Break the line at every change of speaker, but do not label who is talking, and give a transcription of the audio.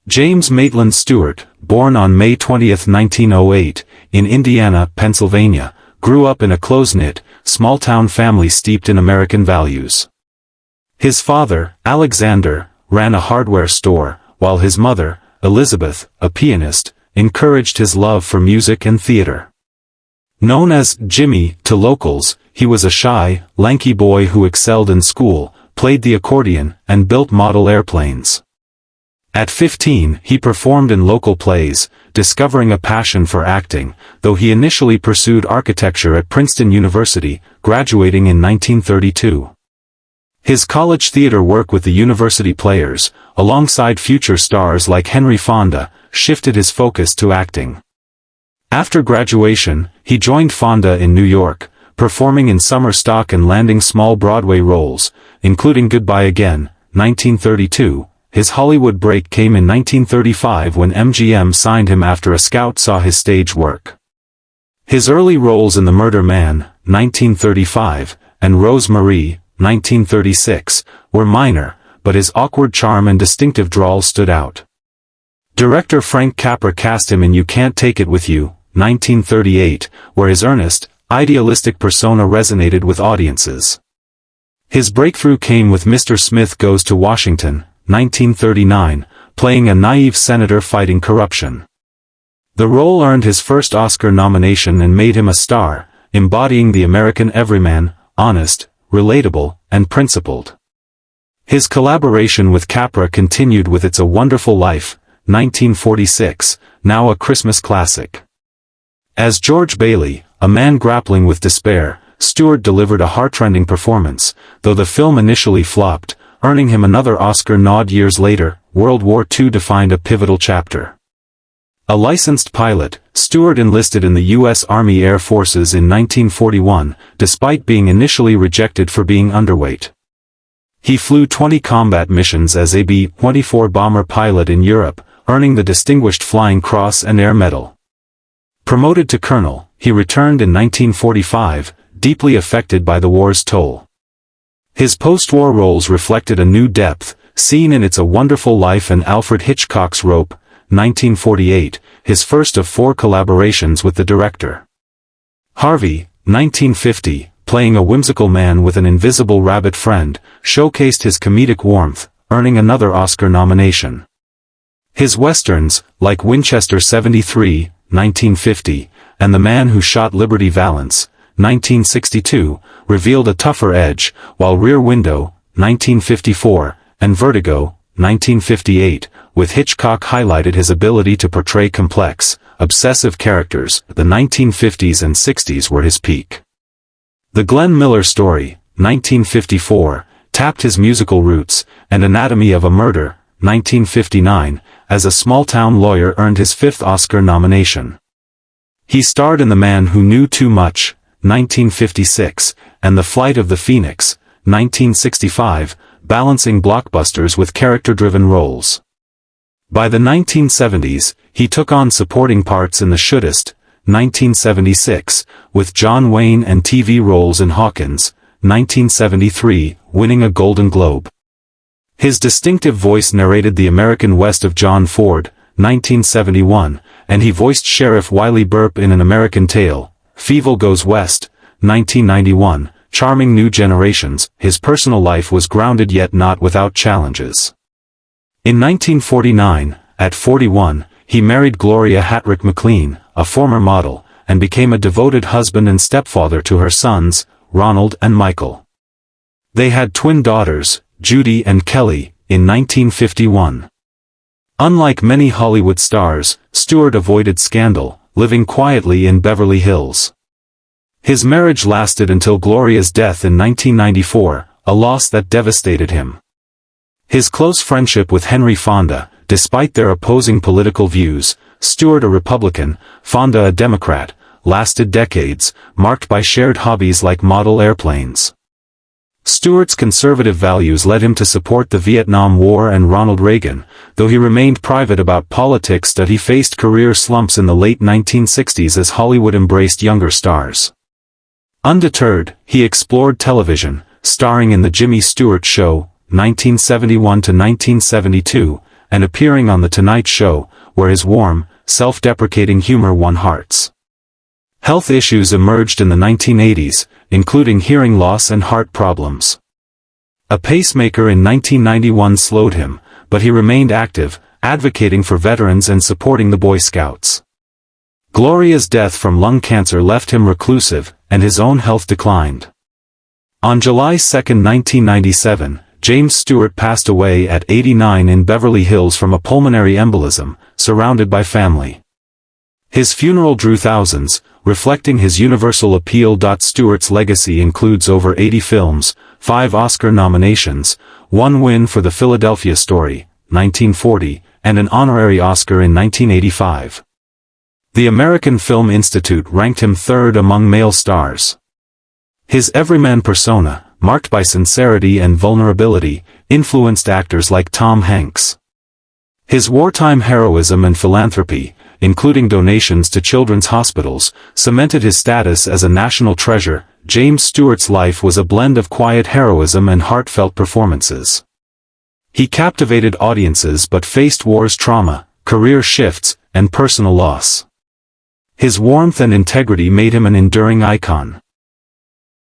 James Maitland Stewart, born on May 20, 1908, in Indiana, Pennsylvania, grew up in a close-knit, small-town family steeped in American values. His father, Alexander, ran a hardware store, while his mother, Elizabeth, a pianist, encouraged his love for music and theater. Known as Jimmy to locals, he was a shy, lanky boy who excelled in school, played the accordion, and built model airplanes. At 15, he performed in local plays, discovering a passion for acting, though he initially pursued architecture at Princeton University, graduating in 1932. His college theater work with the University Players, alongside future stars like Henry Fonda, shifted his focus to acting. After graduation, he joined Fonda in New York, performing in summer stock and landing small Broadway roles, including Goodbye Again, 1932. His Hollywood break came in 1935 when MGM signed him after a scout saw his stage work. His early roles in The Murder Man, 1935, and Rose Marie, 1936, were minor, but his awkward charm and distinctive drawl stood out. Director Frank Capra cast him in You Can't Take It With You, 1938, where his earnest, idealistic persona resonated with audiences. His breakthrough came with Mr. Smith Goes to Washington, 1939, playing a naive senator fighting corruption. The role earned his first Oscar nomination and made him a star, embodying the American everyman, honest, relatable, and principled. His collaboration with Capra continued with It's a Wonderful Life, 1946, now a Christmas classic. As George Bailey, a man grappling with despair, Stewart delivered a heartrending performance, though the film initially flopped, earning him another Oscar nod years later. World War II defined a pivotal chapter. A licensed pilot, Stewart enlisted in the U.S. Army Air Forces in 1941, despite being initially rejected for being underweight. He flew 20 combat missions as a B-24 bomber pilot in Europe, earning the Distinguished Flying Cross and Air Medal. Promoted to colonel, he returned in 1945, deeply affected by the war's toll. His post-war roles reflected a new depth, seen in It's a Wonderful Life and Alfred Hitchcock's Rope, 1948, his first of 4 collaborations with the director. Harvey, 1950, playing a whimsical man with an invisible rabbit friend, showcased his comedic warmth, earning another Oscar nomination. His westerns, like Winchester 73, 1950, and The Man Who Shot Liberty Valance, 1962, revealed a tougher edge, while Rear Window, 1954, and Vertigo, 1958, with Hitchcock highlighted his ability to portray complex, obsessive characters. The 1950s and 60s were his peak. The Glenn Miller Story, 1954, tapped his musical roots, and Anatomy of a Murder, 1959, as a small-town lawyer earned his 5th Oscar nomination. He starred in The Man Who Knew Too Much, 1956, and The Flight of the Phoenix, 1965, balancing blockbusters with character-driven roles. By the 1970s, he took on supporting parts in The Shouldist, 1976, with John Wayne and TV roles in Hawkins, 1973, winning a Golden Globe. His distinctive voice narrated The American West of John Ford, 1971, and he voiced Sheriff Wiley Burp in An American Tale, Fievel Goes West, 1991, charming new generations. His personal life was grounded yet not without challenges. In 1949, at 41, he married Gloria Hattrick McLean, a former model, and became a devoted husband and stepfather to her sons, Ronald and Michael. They had twin daughters, Judy and Kelly, in 1951. Unlike many Hollywood stars, Stewart avoided scandal, living quietly in Beverly Hills. His marriage lasted until Gloria's death in 1994, a loss that devastated him. His close friendship with Henry Fonda, despite their opposing political views, Stewart a Republican, Fonda a Democrat, lasted decades, marked by shared hobbies like model airplanes. Stewart's conservative values led him to support the Vietnam War and Ronald Reagan, though he remained private about politics that he faced career slumps in the late 1960s as Hollywood embraced younger stars. Undeterred, he explored television, starring in The Jimmy Stewart Show, 1971 to 1972, and appearing on The Tonight Show, where his warm, self-deprecating humor won hearts. Health issues emerged in the 1980s, including hearing loss and heart problems. A pacemaker in 1991 slowed him, but he remained active, advocating for veterans and supporting the Boy Scouts. Gloria's death from lung cancer left him reclusive, and his own health declined. On July 2, 1997, James Stewart passed away at 89 in Beverly Hills from a pulmonary embolism, surrounded by family. His funeral drew thousands, reflecting his universal appeal. Stewart's legacy includes over 80 films, 5 Oscar nominations, 1 win for The Philadelphia Story, 1940, and an honorary Oscar in 1985. The American Film Institute ranked him third among male stars. His everyman persona, marked by sincerity and vulnerability, influenced actors like Tom Hanks. His wartime heroism and philanthropy, including donations to children's hospitals, cemented his status as a national treasure. James Stewart's life was a blend of quiet heroism and heartfelt performances. He captivated audiences but faced war's trauma, career shifts, and personal loss. His warmth and integrity made him an enduring icon.